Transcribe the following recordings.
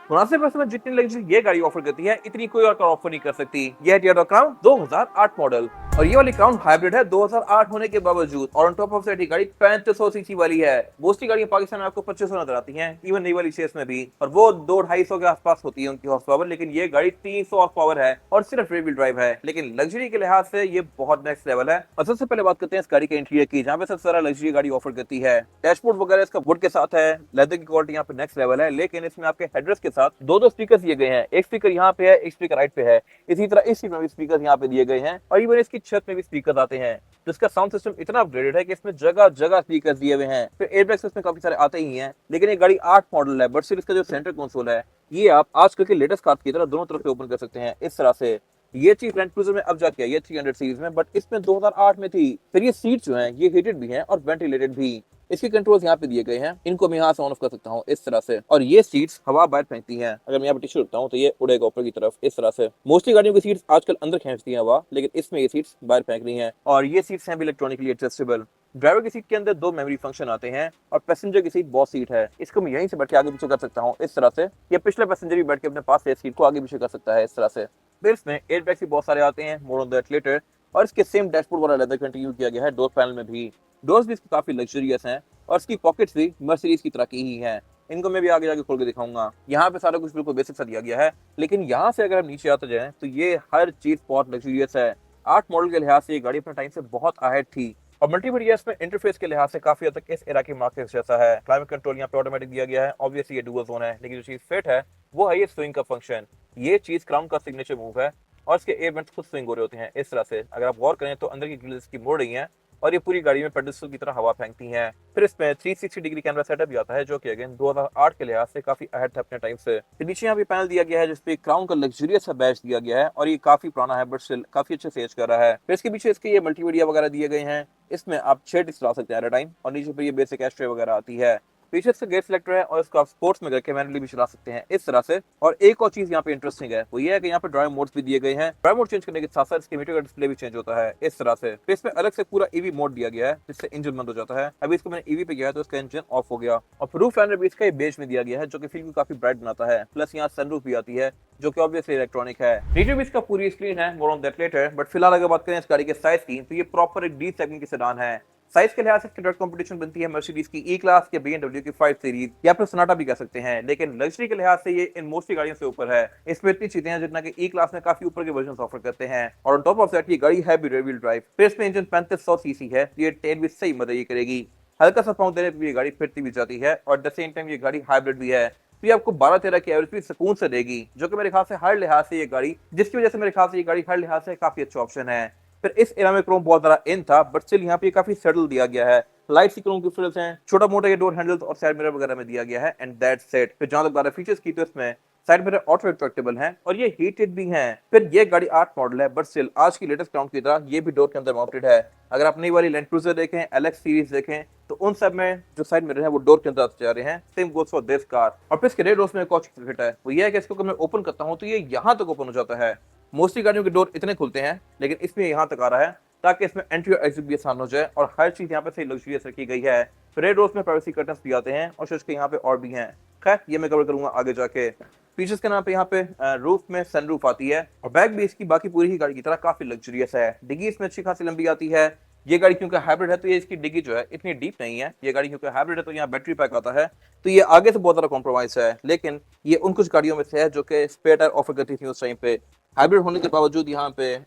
मुनासिब पैसे में जितनी लग्जरी ये गाड़ी ऑफर करती है इतनी कोई और कार ऑफर नहीं कर सकती। यह है टोयोटा क्राउन 2008 मॉडल और ये वाली क्राउन हाइब्रिड है 2008 होने के बावजूद। और ऑन टॉप ऑफ दैट ये गाड़ी 3500 सीसी वाली है। मोस्टली गाड़ियां पाकिस्तान में आपको 2500 नजर आती हैं, इवन नई वाली शेयर्स में भी, और वो 2-250 के आसपास होती है उनकी हॉर्स पावर, लेकिन ये गाड़ी 300 हॉर्स पावर है और सिर्फ रेयर व्हील ड्राइव है। लेकिन लग्जरी के लिहाज से ये बहुत नेक्स्ट लेवल है। और सबसे पहले बात करते हैं इस गाड़ी के इंटीरियर की, जहाँ पे सबसे सारा लग्जरी गाड़ी ऑफर करती है। डैशबोर्ड वगैरह इसका वुड के साथ है, लेदर की क्वालिटी यहाँ पे नेक्स्ट लेवल है। लेकिन इसमें आपके हेडरेस्ट के साथ दो दो स्पीकर दिए गए हैं, एक स्पीकर यहाँ पे है, एक स्पीकर राइट पे है। इसी तरह इस सीट में भी स्पीकर यहाँ पे दिए गए हैं और इवन इसकी छत में भी स्पीकर आते हैं। तो इसका साउंड सिस्टम इतना अपग्रेडेड है कि इसमें जगह जगह स्पीकर दिए हुए हैं। फिर एयरबैग्स इसमें काफी सारे आते ही हैं। लेकिन ये गाड़ी 8 मॉडल है, बट सिर्फ इसका जो सेंटर कंसोल है ये आप आजकल के लेटेस्ट कार की तरह दोनों तरफ से ओपन कर सकते हैं इस तरह से। ये चीज लैंड क्रूजर में अब जाके ये 300 सीरीज में, बट इसमें 2008 में थी। फिर ये सीट जो है ये हीटेड भी हैं और वेंटिलेटेड भी। इसके कंट्रोल्स यहाँ पे दिए गए हैं, इनको मैं यहाँ से ऑन ऑफ कर सकता हूँ इस तरह से। और ये सीट्स हवा बाहर फेंकती हैं। अगर मैं यहाँ पे टिश्यू रखता हूँ तो ये उड़ेगा ऊपर की तरफ इस तरह से। मोस्टली गाड़ियों की सीट्स आजकल अंदर खींचती हैं हवा, लेकिन इसमें ये सीट्स बाहर फेंक रही हैं। और ये सीट्स हैं भी इलेक्ट्रॉनिकली एडजस्टेबल। ड्राइवर की सीट के अंदर दो मेमोरी फंक्शन आते हैं और पैसेंजर की सीट बॉस सीट है। इसको मैं यहीं से बैठ के आगे पीछे कर सकता हूँ इस तरह से। ये पिछले पैसेंजर भी बैठ के अपने पास से सीट को आगे पीछे कर सकता है इस तरह से। फिर इसमें एयरबैग्स भी बहुत सारे आते हैं, मोर ऑन दैट लेटर। और इसके सेम डैशबोर्ड वाला लेदर कंटिन्यू किया गया है डोर पैनल में भी। डोर्स भी इसके काफी लग्जरियस हैं और इसकी पॉकेट्स भी मर्सिडीज की तरह की ही हैं। इनको मैं भी आगे जाके खोल के दिखाऊंगा। यहाँ पे सारा कुछ बिल्कुल बेसिक सा दिया गया है, लेकिन यहाँ से अगर हम नीचे आते जाएं तो ये हर चीज बहुत लग्जरियस है। 8 मॉडल के लिहाज से ये गाड़ी अपने टाइम से बहुत अहेड थी। और मल्टीमीडिया में इंटरफेस के लिहाज से काफी हद तक इस एरा की मार्केट जैसा है। क्लाइमेट कंट्रोल यहाँ पे ऑटोमेटिक दिया गया है, ऑब्वियसली ये डुअल जोन है, लेकिन जो चीज फिट है वो है ये स्विंग का फंक्शन। ये चीज क्राउन का सिग्नेचर मूव है और इसके एयर वेंट्स खुद स्विंग हो रहे होते हैं इस तरह से। अगर आप गौर करें तो अंदर की ग्रिल्स की मोड़ रही हैं और ये पूरी गाड़ी में पेडस्टल की तरह हवा फेंकती हैं। फिर इसमें 360 डिग्री कैमरा सेटअप भी आता है, जो कि अगेन 2008 के लिहाज से काफी अहेड था अपने टाइम से। फिर नीचे यहाँ पे पैनल दिया गया है जिसपे क्राउन का लग्जरियस सा बैच दिया गया है और ये काफी पुराना है, बट स्टिल काफी अच्छे से एज कर रहा है। फिर इसके पीछे इसके ये मल्टीमीडिया वगैरह दिए गए हैं। इसमें आप 6 डिस्क चला सकते हैं एट अ टाइम और नीचे पे ये बेसिक एस्ट्रे वगैरह आती है। पीछे से गेट सिलेक्टर है और इसको आप स्पोर्ट्स में करके मैनुअली भी चला सकते हैं इस तरह से। और एक और चीज यहाँ पे इंटरेस्टिंग है, वो ये है कि यहाँ पे ड्राइव मोड्स भी दिए गए हैं। ड्राइव मोड चेंज करने के साथ साथ इसके मीटर का डिस्प्ले भी चेंज होता है इस तरह से। फिर इसमें अलग से पूरा ईवी मोड दिया गया है जिससे इंजन बंद हो जाता है। अभी इसको मैंने ईवी पे किया है तो इसका इंजन ऑफ हो गया। और रूफ लाइनर भी इसका बेज में दिया गया है, जो कि फील को काफी ब्राइट बनाता है। प्लस यहाँ सनरूफ भी आती है जो कि ऑब्वियसली इलेक्ट्रॉनिक है। नीचे भी इसका पूरी स्क्रीन है, more on that later. But फिलहाल अगर बात करें इस गाड़ी के साइज की तो ये प्रॉपर एक डी सेगमेंट की सेडान है। साइज के लिहाज से डायरेक्ट कंपटीशन बनती है मर्सिडीज की ई क्लास या BMW की 5 सीरीज या फिर सोनाटा भी कह सकते हैं। लेकिन लग्जरी के लिहाज से ये इन मोस्टली गाड़ियों से ऊपर है। इसमें इतनी चीजें हैं जितना कि ई क्लास में काफी ऊपर के वर्जन ऑफर करते हैं। और ऑन टॉप ऑफ दैट ये गाड़ी है भी रेयर व्हील ड्राइव। फिर इसमें इंजन 3500 सीसी है, ये टेल भी सही मदद ये करेगी। हल्का सा पाउंड देने पर ये गाड़ी फिरती भी जाती है और एट द सेम टाइम ये गाड़ी हाइब्रिड भी है। तो ये आपको 12-13 की एवरेज भी सुकून से देगी, जो कि मेरे ख्याल से हर लिहाज से ये गाड़ी, जिसकी वजह से मेरे ख्याल से ये गाड़ी हर लिहाज से काफी अच्छा ऑप्शन है। फिर इस एरा में क्रोम बहुत ज्यादा इन था, बट स्टिल यहाँ पे काफी सेटल दिया गया है। लाइट सी क्रोम की फ्रिल्स हैं, छोटा मोटा ये डोर हैंडल्स और साइड मिरर वगैरह में दिया गया है, एंड दैट्स इट। फिर जहां तक बात है फीचर्स की तो इसमें साइड मिरर ऑटो रिट्रैक्टेबल हैं और ये हीटेड भी हैं। फिर ये गाड़ी 8 मॉडल है, बट स्टिल आज की लेटेस्ट क्राउन की तरह ये भी डोर के अंदर माउंटेड है। अगर आप नई वाली लैंड क्रूजर देखें, LX सीरीज देखें, तो उन सब में जो साइड मिरर है वो डोर के अंदर आते जा रहे हैं। Same goes for this car. और फिर इसके रेड रोज में एक और चीज फिट है, वो ये है कि इसको मैं ओपन करता हूं तो ये यहाँ तक ओपन हो जाता है। मोस्टली गाड़ियों के डोर इतने खुलते हैं, लेकिन इसमें यहाँ तक आ रहा है ताकि इसमें एंट्री और एग्जिट भी आसान हो जाए। और हर चीज यहाँ पे सही लग्जरियस रखी गई है। रेड रोज में प्राइवेसी कर्टन्स भी आते हैं और शश के यहाँ पे और भी हैं। खैर ये मैं कवर करूंगा आगे जाके। फीचर्स के नाम पे यहाँ पे रूफ में सनरूफ आती है और बैक भी इसकी बाकी पूरी ही गाड़ी की तरह काफी लग्जरियस है। डिग्गी इसमें अच्छी खासी लंबी आती है। ये गाड़ी क्योंकि हाइब्रिड है तो ये इसकी डिग्गी जो है इतनी डीप नहीं है। ये गाड़ी क्योंकि हाइब्रिड है तो यहाँ बैटरी पैक आता है, तो ये आगे से बहुत ज्यादा कॉम्प्रोमाइज है। लेकिन ये उन कुछ गाड़ियों में से है जो कि स्पेयर टायर ऑफर करती थी उस टाइम पे। हाइब्रिड होने के बावजूद यहाँ पे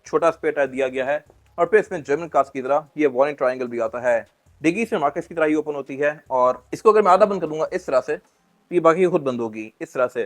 छोटा स्पेयर टायर दिया गया है। और फिर इसमें जर्मन कार्स की तरह ये वार्निंग ट्रायंगल भी आता है। डिग्गी इसमें मार्केट्स की तरह ही ओपन होती है और इसको अगर मैं आधा बंद करूंगा इस तरह से तो ये बाकी खुद बंद होगी इस तरह से।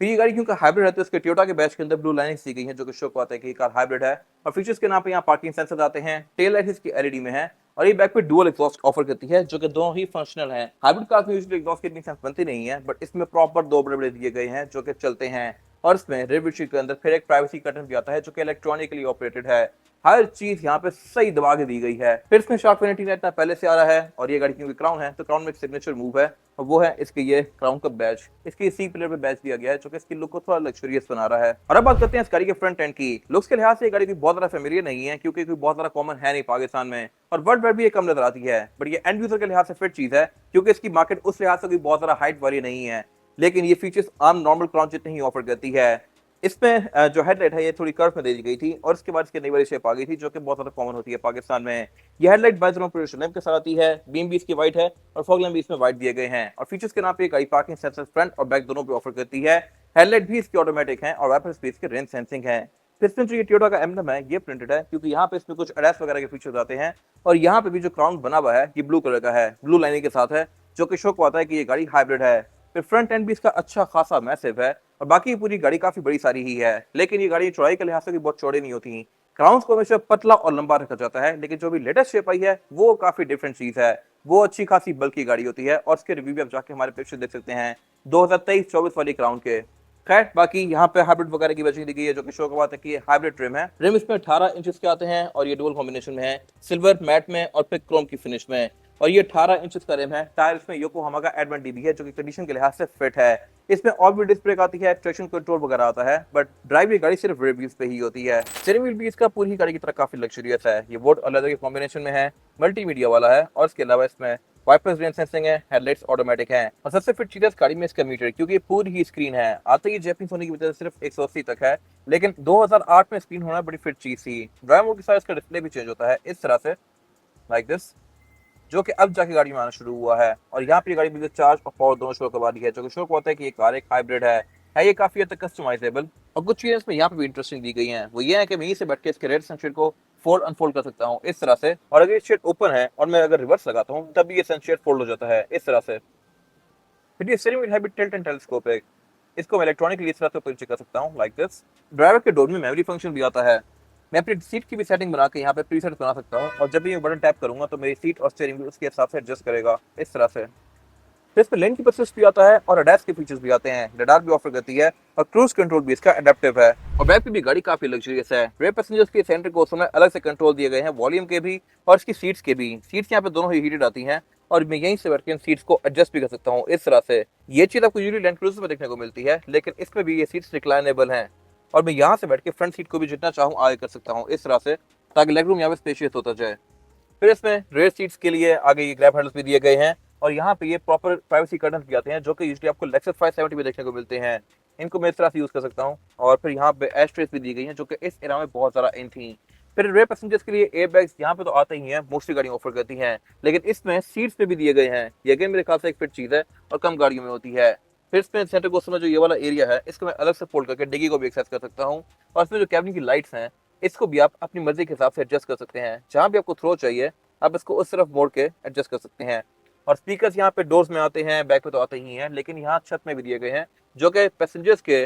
फिर ये गाड़ी क्योंकि हाइब्रिड है तो इसके टोयोटा के बैच के अंदर ब्लू लाइनिंग्स दी गई है, जो कि शो को आता है कि ये कार हाइब्रिड है। और फीचर्स के नाम पे यहाँ पार्किंग सेंसर आते हैं। टेल लाइट इसकी LED में है और ये बैक पे डुअल एग्जॉस्ट ऑफर करती है, जो कि दोनों ही फंक्शनल हैं। हाइब्रिड कार में यूजुअली एग्जॉस्ट की इतनी सेंस बनती नहीं है, बट इसमें प्रॉपर दो बड़े बड़े दिए गए हैं जो कि चलते हैं। और इसमें रेयर विंडशील्ड के अंदर फिर एक प्राइवेसी कर्टन भी आता है जो कि इलेक्ट्रॉनिकली ऑपरेटेड है। हर चीज यहाँ पे सही दबा के दी गई है। फिर इसमें शार्क फिनिटी इतना पहले से आ रहा है और ये गाड़ी क्योंकि क्राउन है तो क्राउन में एक सिग्नेचर मूव है और वो है इसके ये क्राउन का बैच। इसके सी पिलर पे बैच दिया गया है जो कि इसकी लुक को थोड़ा लग्जरियस बना रहा है। और अब बात करते हैं इस गाड़ी के फ्रंट एंड की। लुक्स के लिहाज से ये गाड़ी कोई बहुत ज्यादा फेमिलियर नहीं है क्योंकि कोई बहुत ज्यादा कॉमन है नहीं पाकिस्तान में, और वर्ल्ड वाइड भी ये कम नजर आती है। बट ये एंड यूजर के लिहाज से फिट चीज है क्योंकि इसकी मार्केट उस लिहाज से कोई बहुत ज्यादा हाइट वाली नहीं है। लेकिन ये फीचर्स आम नॉर्मल क्राउन जितने ही ऑफर करती है। इसमें जो हेडलाइट है ये थोड़ी कर्व में दे दी गई थी और इसके बाद इसकी नई वाली शेप आ गई थी जो कि बहुत ज्यादा कॉमन होती है पाकिस्तान में। ये हेडलाइट बाइजोन प्रोजेक्शन लैंप के साथ आती है, बीम भी इसकी वाइट है और फॉग लैंप भी इसमें वाइट दिए गए हैं। और फीचर्स के नाम पे गाड़ी पार्किंग सेंसर फ्रंट और बैक दोनों पे ऑफर करती है। हेडलाइट भी इसकी ऑटोमेटिक है और वाइपर स्पेस के रेंज सेंसिंग है। फिर इसमें जो ये टोयोटा का एम्बलम है ये प्रिंटेड है क्योंकि यहाँ पे इसमें कुछ एडएस वगैरह के फीचर्स आते हैं। और यहाँ पे भी जो क्राउन बना हुआ है ये ब्लू कलर का है, ब्लू लाइनिंग के साथ है, जो कि शो को आता है कि ये गाड़ी हाइब्रिड है। फिर फ्रंट एंड भी इसका अच्छा खासा मैसिव है और बाकी पूरी गाड़ी काफी बड़ी सारी ही है, लेकिन ये गाड़ी चौड़ाई के लिहाज से भी बहुत चौड़े नहीं होती। क्राउन्स को हमेशा पतला और लंबा रखा जाता है, लेकिन जो भी लेटेस्ट शेप आई है वो काफी डिफरेंट चीज है। वो अच्छी खासी बल्कि गाड़ी होती है और इसके रिव्यू भी आप जाके हमारे पेज से देख सकते हैं 2023-24 वाली क्राउन के। खैर बाकी यहाँ पे हाइब्रिड वगैरह की वजह दी गई है जो कि शो का बात है कि ये हाइब्रिड ट्रिम है। रिम इसमें 18 इंचेस के आते हैं और ये डुअल कॉम्बिनेशन में है, सिल्वर मैट में और फिर क्रोम की फिनिश में। और ये 18 इंचेस का रिम है। टायर इसमें योकोहामा का एडवांस डीबी है जो कि कंडीशन के लिहाज से फिट है। इसमें ऑल व्हील डिस्क ब्रेक आती है, ट्रैक्शन कंट्रोल वगैरह आता है, बट ड्राइव ये गाड़ी सिर्फ रेयर व्हील्स पे ही होती है। स्टीयरिंग व्हील भी इसका पूरी गाड़ी की तरह काफी लग्जरियस है। ये वोट और लेदर के कॉम्बिनेशन में है, मल्टीमीडिया वाला है और इसके अलावा इसमें वाइपर्स रेन सेंसिंग है, हेडलाइट्स ऑटोमेटिक है और सबसे फिट चीज है इस गाड़ी में इसका मीटर, क्योंकि ये पूरी ही स्क्रीन है। आते ही जैपनीज होने की वजह से सिर्फ 180 तक है, लेकिन 2008 में स्क्रीन होना बड़ी फिट चीज थी। ड्राइव मोड के साथ इसका डिस्प्ले भी चेंज होता है इस तरह से, लाइक दिस, जो कि अब जाके गाड़ी में आना शुरू हुआ है। और यहाँ पे गाड़ी बिजली चार्ज और पावर दोनों शो करवा दी है, जो कि शो को होता है कि ये कार एक हाइब्रिड है ये काफी हद तक कस्टमाइजेबल। और कुछ चीजें इसमें यहाँ पे भी इंटरेस्टिंग दी गई हैं, वो ये है कि मैं यहीं से बैठ के इसके रेड सनशेड को फोल्ड अनफोल्ड कर सकता हूँ इस तरह से, और अगर ये शेड ओपन है और मैं अगर रिवर्स लगाता हूँ तब भी ये सनशेड फोल्ड हो जाता है इस तरह से। फिर ये स्टीयरिंग व्हील है भी टिल्ट एंड टेलीस्कोपिक, इसको मैं इलेक्ट्रॉनिकली इस तरह से ऊपर नीचे कर सकता हूँ लाइक दिस। ड्राइवर के डोर में मेमोरी फंक्शन भी आता है। मैं अपनी सीट की भी सेटिंग बना के यहाँ पे प्रीसेट बना सकता हूँ और जब भी मैं बटन टैप करूंगा तो मेरी सीट और स्टीयरिंग व्हील उसके हिसाब से एडजस्ट करेगा इस तरह से। फिर इसमें लेन कीपर असिस्ट भी आता है और ADAS के फीचर्स भी आते हैं, रडार भी ऑफर करती है और क्रूज कंट्रोल भी इसका एडेप्टिव है। और बैक पे भी गाड़ी काफी लग्जरियस है। रेयर पैसेंजर्स के सेंटर कोर्सों में अलग से कंट्रोल दिए गए हैं, वॉल्यूम के भी और इसकी सीट्स के भी। सीट्स यहाँ पे दोनों ही हीटेड आती हैं और मैं यहीं से बैठ के इन सीट्स को एडजस्ट भी कर सकता हूँ इस तरह से। ये चीज आपको यूजुअली लैंड क्रूजर में देखने को मिलती है, लेकिन इसमें भी ये सीट्स रिक्लाइनेबल हैं और मैं यहाँ से बैठ के फ्रंट सीट को भी जितना चाहूँ आगे कर सकता हूँ इस तरह से, ताकि लेग रूम यहाँ पे स्पेशियस होता जाए। फिर इसमें रेयर सीट्स के लिए आगे ये ग्रैब हैंडल्स भी दिए गए हैं और यहाँ पे ये प्रॉपर प्राइवेसी कर्टन्स भी आते हैं, जो कि यूजुअली आपको लेक्सस 570 में देखने को मिलते हैं। इनको मैं इस तरह से यूज कर सकता हूँ। और फिर यहाँ पे एस्ट्रेस भी दी गई हैं जो कि इस एरा में बहुत ज्यादा इन थी। फिर रेयर पैसेंजर्स के लिए एयर बैग्स यहाँ पे तो आते ही हैं, मोस्टली गाड़ियाँ ऑफर करती हैं, लेकिन इसमें सीट्स पे भी दिए गए हैं। ये अगेन मेरे ख्याल से एक फिट चीज है और कम गाड़ियों में होती है। फिर इसमें सेंटर कोस्टर में जो ये वाला एरिया है इसको मैं अलग से फोल्ड करके डिग्गी को भी एक्सेस कर सकता हूँ। और इसमें जो कैबिन की लाइट्स हैं इसको भी आप अपनी मर्जी के हिसाब से एडजस्ट कर सकते हैं, जहाँ भी आपको थ्रो चाहिए आप इसको उस तरफ मोड़ के एडजस्ट कर सकते हैं। और स्पीकर्स यहाँ पे डोर्स में आते हैं, बैक पे तो आते ही हैं, लेकिन यहाँ छत में भी दिए गए हैं, जो कि पैसेंजर्स के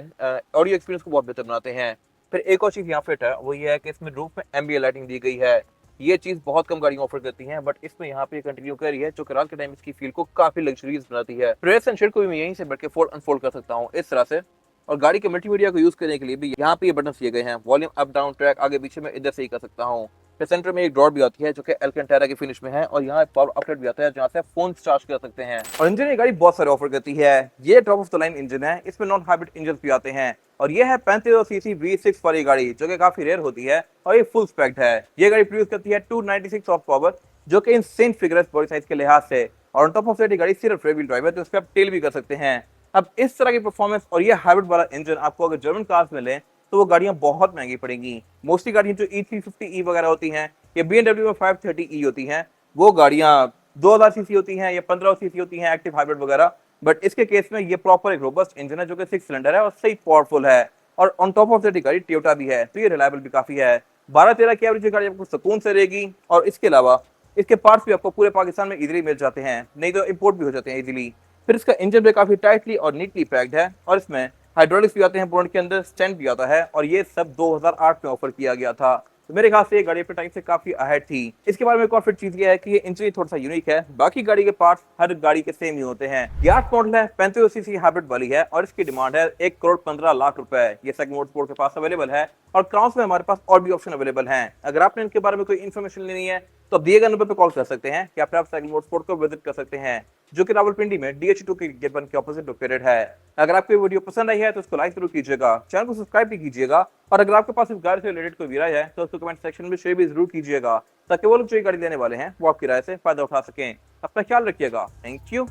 ऑडियो एक्सपीरियंस को बहुत बेहतर बनाते हैं। फिर एक और चीज यहाँ फिट है, वो ये है कि इसमें रूफ में एम्बिएंट लाइटिंग दी गई है। ये चीज बहुत कम गाड़ियां ऑफर करती हैं, बट इसमें यहाँ पे कंटिन्यू कर रही है, जो कि रात के टाइम इसकी फील को काफी लग्जरियस बनाती है। प्रेस एंड शेड को भी मैं यहीं से बैठ के फोल्ड अनफोल्ड कर सकता हूँ इस तरह से। और गाड़ी के मल्टीमीडिया को यूज करने के लिए भी यहाँ पे ये बटन दिए गए हैं, वॉल्यूम अप डाउन ट्रैक आगे पीछे में इधर से ही कर सकता हूँ। फिर सेंटर में एक ड्रॉर भी आती है जो कि एल्केंटारा की फिनिश में है और यहाँ एक पावर आउटलेट भी आता है जहाँ से फोन चार्ज कर सकते हैं। और इंजन ये गाड़ी बहुत सारे ऑफर करती है। ये top of the line engine है, इसमें नॉन हाइब्रिड इंजन भी आते हैं और ये है 3500 सीसी V6 वाली गाड़ी, जो कि काफी रेयर होती है और ये फुल स्पेक्ड है। ये गाड़ी प्रोड्यूस करती है 296 ऑफ पावर, जो कि इनसेन फिगर है बॉडी साइज के लिहाज से। और ऑन टॉप ऑफ दैट ये गाड़ी सिर्फ रेयर व्हील ड्राइव है, तो इस पे आप टेल भी कर सकते हैं। अब इस तरह की परफॉर्मेंस और ये हाइब्रिड वाला इंजन आपको अगर जर्मन कार्स में लें तो वो गाड़ियां बहुत महंगी पड़ेंगी। मोस्टली गाड़ियां जो E350e वगैरह होती हैं, ये BMW में 530e होती हैं, वो गाड़ियां 2000 सीसी होती हैं या 1500 सीसी होती हैं एक्टिव हाइब्रिड वगैरह। बट इसके केस में ये प्रॉपर एक रोबस्ट इंजन है जो कि 6 सिलेंडर है और सही पावरफुल है। और ऑन टॉप ऑफ दैट गाड़ी टोयोटा भी है, तो ये रिलायबल भी काफी है। 12-13 की एवरेज गाड़ी आपको सुकून से रहेगी और इसके अलावा इसके पार्ट्स भी आपको पूरे पाकिस्तान में इजीली मिल जाते हैं, नहीं तो इंपोर्ट भी हो जाते हैं इजीली। फिर इसका इंजन भी काफी टाइटली और नीटली पैक्ड है और इसमें हाइड्रोलिक्स भी आते हैं, बोनट के अंदर स्टैंड भी आता है और ये सब 2008 में ऑफर किया गया था। तो मेरे ख्याल से ये गाड़ी अपने टाइम से काफी अहेड थी। इसके बारे में एक और फिट चीज ये है कि ये इंजन थोड़ा सा यूनिक है, बाकी गाड़ी के पार्ट्स हर गाड़ी के सेम ही होते हैं। ये 8 मॉडल है, 3500 सीसी हाइब्रिड वाली है और इसकी डिमांड है 1,15,00,000 रुपए। ये सेगमेंट मोटरस्पोर्ट के पास अवेलेबल है और क्राउन्स में हमारे पास और भी ऑप्शन अवेलेबल हैं। अगर आपने इनके बारे में कोई इन्फॉर्मेशन लेनी है तो दिए गए नंबर पर कॉल कर सकते हैं कि आप सेगमेंट मोटरस्पोर्ट को विजिट कर सकते हैं, जो कि रावलपिंडी में DH2 के गेट 1 के ऑपोजिट लोकेटेड है। अगर आपको ये वीडियो पसंद आई है तो इसको लाइक जरूर कीजिएगा, चैनल को सब्सक्राइब भी कीजिएगा और अगर आपके पास इस गाड़ी से रिलेटेड कोई भी राय है तो उसको कमेंट सेक्शन में शेयर भी जरूर कीजिएगा, ताकि वो लोग जो ये गाड़ी लेने वाले हैं वो आपकी राय से फायदा उठा सकें। अपना ख्याल रखिएगा। Thank you.